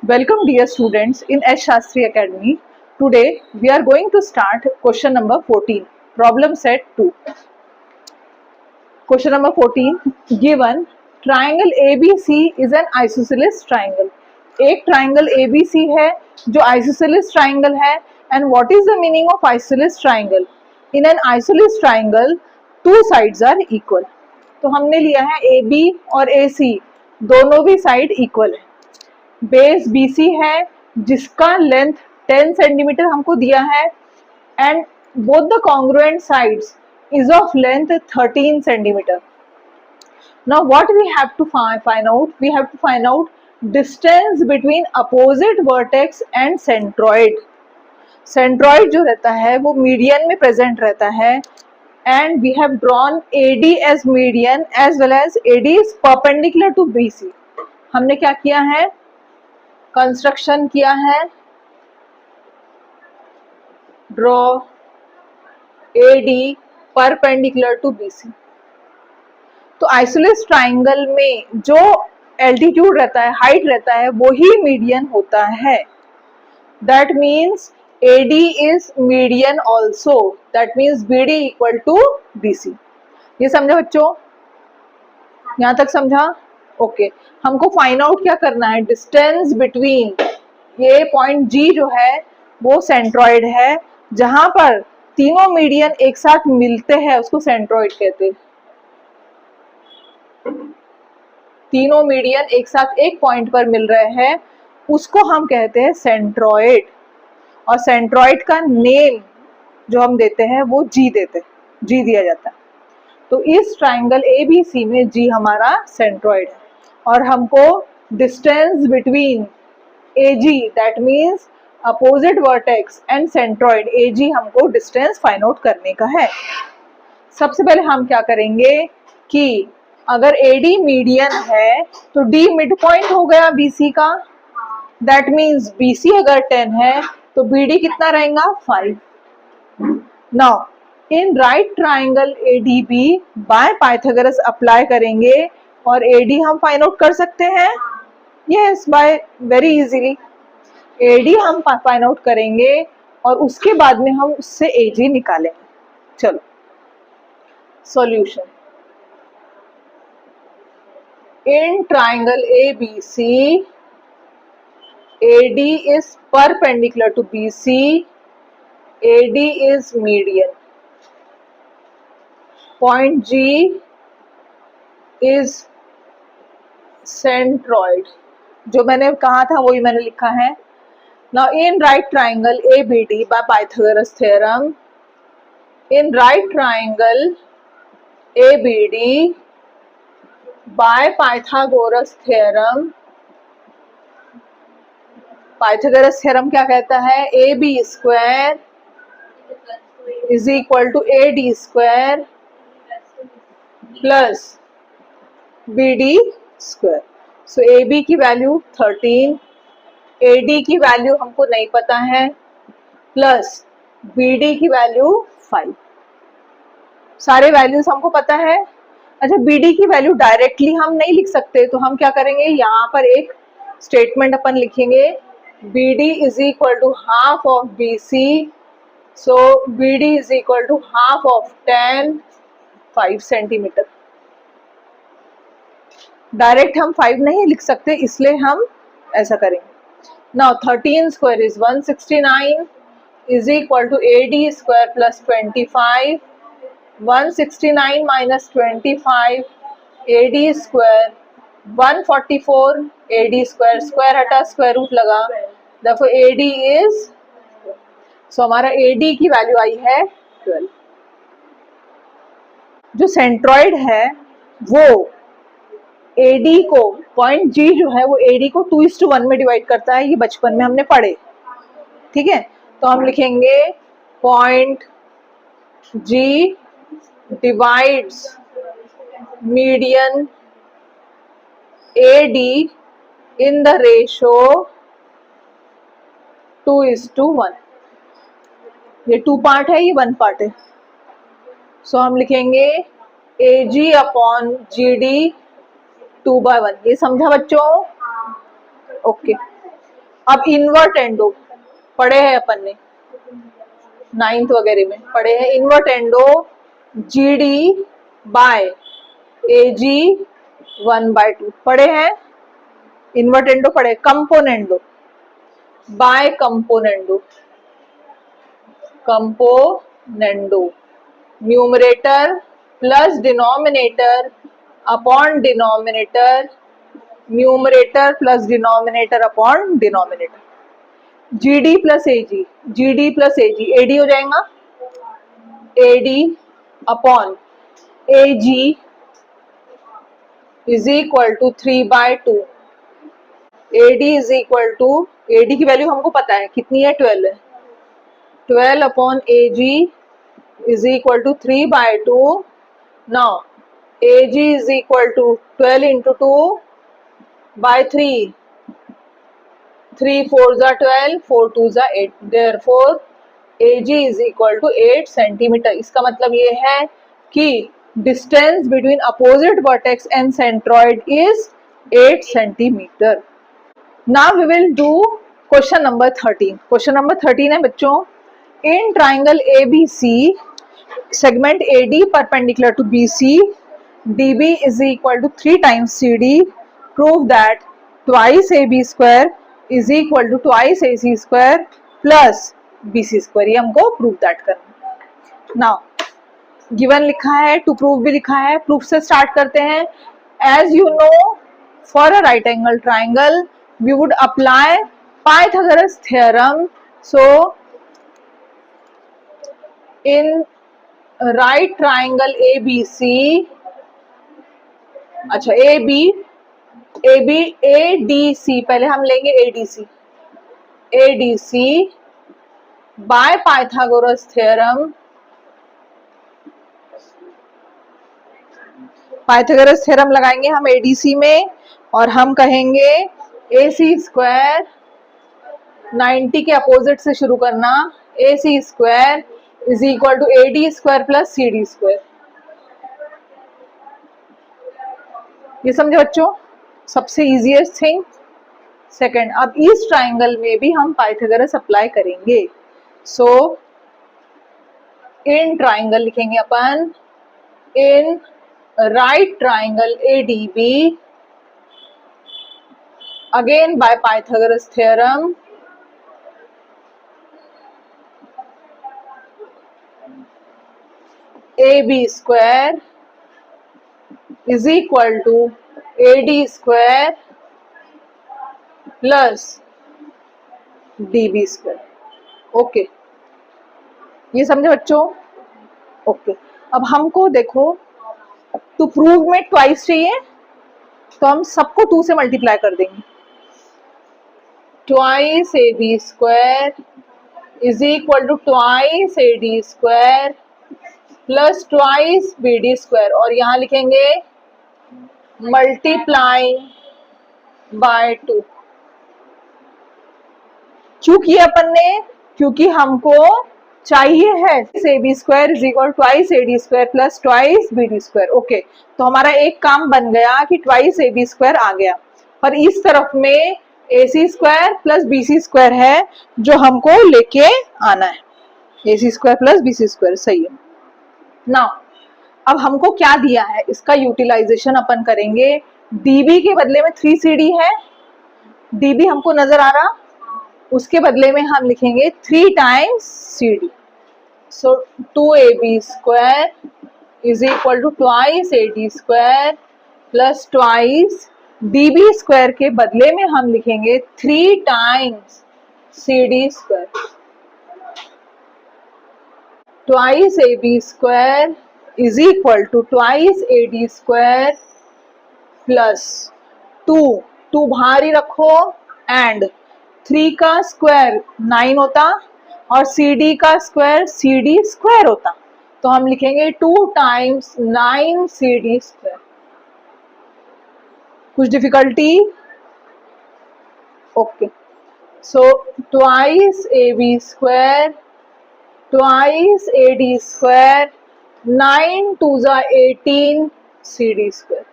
Welcome dear students in S. Shastri Academy. Today we are going to start question number 14, problem set 2. Question number 14, given triangle ABC is an isosceles triangle. एक triangle ABC है जो isosceles triangle है. And what is the meaning of isosceles triangle? In an isosceles triangle, two sides are equal. तो हमने लिया है AB और AC, दोनों भी साइड इक्वल है. बेस BC है जिसका लेंथ 10 सेंटीमीटर हमको दिया है and both the congruent sides is of length 13 centimeter. Now what we have to find out? We have to find out distance between opposite vertex and centroid. Centroid जो रहता है वो median में present रहता है and we have drawn AD as median as well as AD is perpendicular to BC. हमने क्या किया है? कंस्ट्रक्शन किया है. Draw AD perpendicular to BC. तो आइसोसेलेस ट्राइंगल में जो एल्टीट्यूड रहता है, हाइट रहता है, वो ही मीडियन होता है. That means AD is median also. That means BD equal to BC. ये समझा बच्चों? यहाँ तक समझा? ओके. हमको फाइंड आउट क्या करना है? डिस्टेंस बिटवीन ये पॉइंट G जो है वो सेंट्रॉइड है. जहां पर तीनों मीडियन एक साथ मिलते हैं उसको सेंट्रॉइड कहते हैं. तीनों मीडियन एक साथ एक पॉइंट पर मिल रहे हैं उसको हम कहते हैं सेंट्रॉइड. और सेंट्रॉइड का नेम जो हम देते हैं वो G देते हैं. G दिया जाता है. तो इस ट्राइंगल ABC में G हमारा सेंट्रॉइड है और हमको distance between AG that means opposite vertex and centroid AG हमको डिस्टेंस फाइंड आउट करने का है. सबसे पहले हम क्या करेंगे कि अगर AD मीडियन है तो D मिड पॉइंट हो गया BC का. दैट मीन्स BC अगर 10 है तो BD कितना रहेगा? 5. Now in right triangle ADB by Pythagoras apply करेंगे और AD हम फाइंड आउट कर सकते हैं. Yes, by very easily AD हम फाइंड आउट करेंगे और उसके बाद में हम उससे AG निकालेंगे. चलो solution. In triangle ABC AD is perpendicular to BC. AD is median. Point G is centroid. जो मैंने कहा था वही मैंने लिखा है. Now in right triangle ABD by Pythagoras theorem, in right triangle ABD by Pythagoras theorem, Pythagoras theorem क्या कहता है? AB square is equal to AD square plus BD square. So AB की वैल्यू 13, AD की value हमको नहीं पता है, plus BD की वैल्यू 5. सारे वैल्यूज हमको पता है. अच्छा, BD की वैल्यू डायरेक्टली हम नहीं लिख सकते तो हम क्या करेंगे? यहाँ पर एक स्टेटमेंट अपन लिखेंगे. BD is equal to half of BC, so BD is equal to half of 10, 5 centimetre. Direct हम 5 नहीं लिख सकते इसलिए हम ऐसा करेंगे. Now 13 square is 169 is equal to AD square plus 25. 169 minus 25 AD square 144. AD square square हटा square root लगा. देखो AD इज, सो हमारा AD की वैल्यू आई है 12. जो सेंट्रॉइड है वो AD को, पॉइंट G जो है वो AD को 2:1 में डिवाइड करता है. ये बचपन में हमने पढ़े. ठीक है, तो हम लिखेंगे point G divides median AD in the ratio 2:1. ये 2 पार्ट है, ये 1 पार्ट है. सो हम लिखेंगे AG अपॉन GD 2/1. ये समझा बच्चों? ओके. अब इन्वर्ट एंडो पढ़े हैं अपन ने, 9th वगैरह में पढ़े हैं। Invertendo GD by AG 1/2 पढ़े हैं। इन्वर्ट एंडो पढ़े। Componendo by componendo, componendo numerator plus denominator upon denominator, numerator plus denominator upon denominator. GD plus AG, GD plus AG, AD हो जाएगा AD upon AG is equal to 3/2। AD is equal to, AD की value हमको पता है कितनी है, 12 है। 12 upon AG is equal to 3/2। Now AG is equal to 12 into 2/3, 3 4 जा 12, 4 2 जा 8, therefore AG is equal to 8 centimetre. इसका मतलब ये है कि distance between opposite vertex and centroid is 8 centimetre. Now we will do question number 13। Question number 13 है बच्चों, in triangle ABC segment AD perpendicular to BC, DB is equal to 3 times CD, prove that twice AB square is equal to twice AC square plus BC square। ये हमको prove that करना। Now given लिखा है, to prove भी लिखा है। Proof से start करते हैं। As you know, for a right angle triangle we would apply Pythagoras theorem. So in right triangle ABC, अच्छा ADC, पहले हम लेंगे ADC by Pythagoras theorem. Pythagoras theorem लगाएंगे हम ADC में और हम कहेंगे AC स्क्वायर, 90 के अपोजिट से शुरू करना, AC square is equal to AD square plus CD square. ये समझे बच्चों, सबसे इजीएस्ट थिंग। सेकंड, अब इस ट्राइंगल में भी हम पाइथागोरस अप्लाई करेंगे। सो इन ट्राइंगल लिखेंगे अपन, in right triangle ADB, again by Pythagoras theorem, AB square is equal to AD square plus DB square. Okay, ये समझे बच्चों? ओके, अब हमको देखो टू प्रूव में ट्वाइस चाहिए, तो हम सबको 2 से मल्टीप्लाई कर देंगे। Twice AB square is equal to twice AD square plus twice BD square, और यहां लिखेंगे मल्टीप्लाई बाय 2। क्यों किया अपन ने? क्योंकि हमको चाहिए है AB square is equal twice AD square plus twice BD square. Okay, तो हमारा एक काम बन गया कि ट्वाइस AB स्क्वायर आ गया, पर इस तरफ में AC square plus BC square है जो हमको लेके आना है। AC square plus BC square, सही है ना। अब हमको क्या दिया है, इसका यूटिलाइजेशन अपन करेंगे। DB के बदले में 3CD है, DB हमको नजर आ रहा, उसके बदले में हम लिखेंगे 3 times CD। So 2AB square is equal to twice AD square plus twice DB square के बदले में हम लिखेंगे 3 times CD square. Twice AB square is equal to twice AD square plus 2 बाहर ही रखो, एंड 3 का स्क्वायर 9 होता और CD का स्क्वायर CD स्क्वायर होता, तो हम लिखेंगे 2 टाइम्स 9 CD स्क्वायर। कुछ difficulty? Okay, so twice AB square twice AD square, 9 2 जा 18 CD स्क्वायर।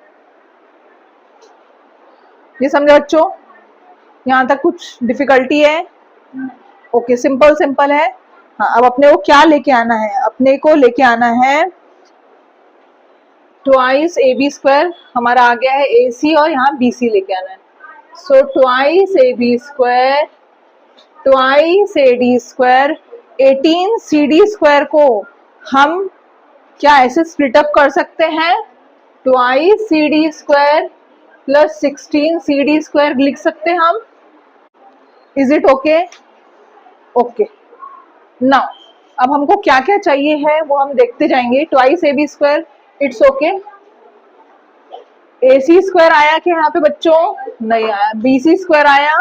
ये समझो बच्चों? यहाँ तक कुछ डिफिकल्टी है? ओके, सिंपल सिंपल है। हाँ, अब अपने को क्या लेके आना है? अपने को लेके आना है ट्वाइस ए बी स्क्वायर, हमारा आ गया है ए सी, और यहाँ बी सी लेके आना है। So twice A B square twice A D square, 18 C D square को हम क्या ऐसे स्प्लिट अप कर सकते हैं? Twice C D square plus 16 C D square लिख सकते हैं हम। Is it okay? Okay, now अब हमको क्या क्या चाहिए है वो हम देखते जाएंगे। Twice A B square, it's okay. A C square आया क्या यहाँ पे बच्चों? नहीं आया। बी सी स्क्वायर आया?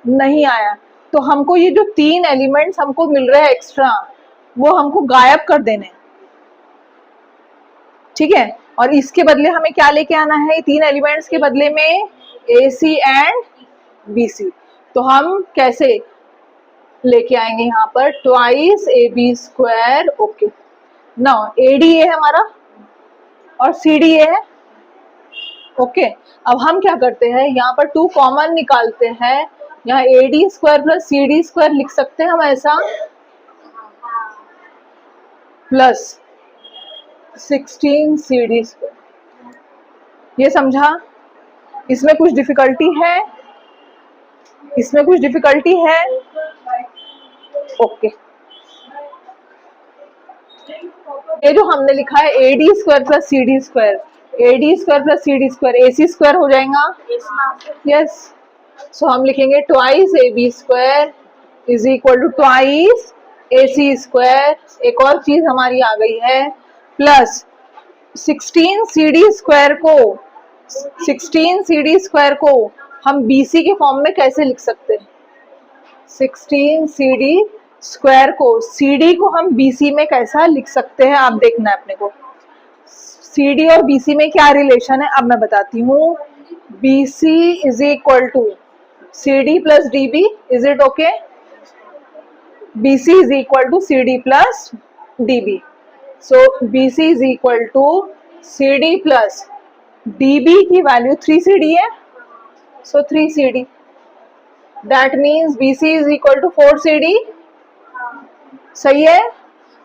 नहीं आया। तो हमको ये जो 3 एलिमेंट्स हमको मिल रहे हैं एक्स्ट्रा, वो हमको गायब कर देने, ठीक है। और इसके बदले हमें क्या लेके आना है? 3 एलिमेंट्स के बदले में ए सी एंड बी सी। तो हम कैसे लेके आएंगे यहाँ पर? Twice A B square, okay. Now A D A है हमारा और सी डी ए है, ओके। अब हम क्या करते हैं, यहाँ पर 2 कॉमन निकालते हैं। यहाँ A D square plus C D square लिख सकते हैं हम ऐसा, प्लस 16 सी डी स्क्वायर। ये समझा? इसमें कुछ डिफिकल्टी है? इसमें कुछ डिफिकल्टी है? ओके। ये जो हमने लिखा है A D square plus C D square, A D square plus C D square A C square हो जाएगा। यस, सो हम लिखेंगे twice A B square is equal to twice A C square. एक और चीज हमारी आ गई है, प्लस 16 सी डी स्क्वायर को 16 सी डी स्क्वायर को हम बी सी के फॉर्म में कैसे लिख सकते हैं? 16 सी डी स्क्वायर को सी डी को हम बी सी में कैसा लिख सकते हैं, आप देखना है अपने को। सी डी और बी सी में क्या रिलेशन है अब मैं बताती हूँ। B C is equal to C D plus D B, is it okay? B C is equal to C D plus D B. So B C is equal to C D plus D B की value 3 C D है, so 3 C D. That means B C is equal to 4 C D. सही है?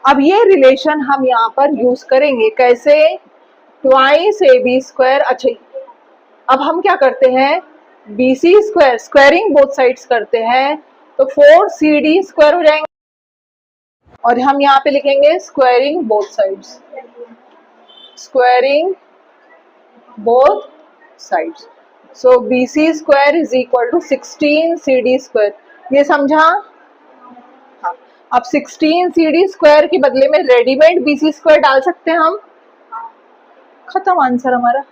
अब ये relation हम यहाँ पर use करेंगे कैसे? Twice A B square. अच्छा, अब हम क्या करते हैं, B C square squaring both sides करते हैं, तो 4 सी डी स्क्वायर हो जाएंगे, और हम यहाँ पे लिखेंगे squaring both sides, squaring both sides. So B C square is equal to 16 C D square. ये समझा? हाँ। अब 16 सी डी स्क्वायर के बदले में रेडीमेड बी सी स्क्वायर डाल सकते हैं हम। खत्म आंसर हमारा,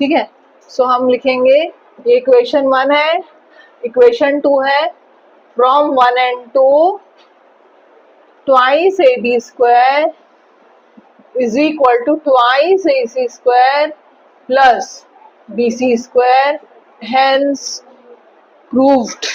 ठीक है। सो हम लिखेंगे, ये इक्वेशन 1 है, इक्वेशन 2 है। From 1 and 2 twice A B square is equal to twice A C square plus B C square, hence proved.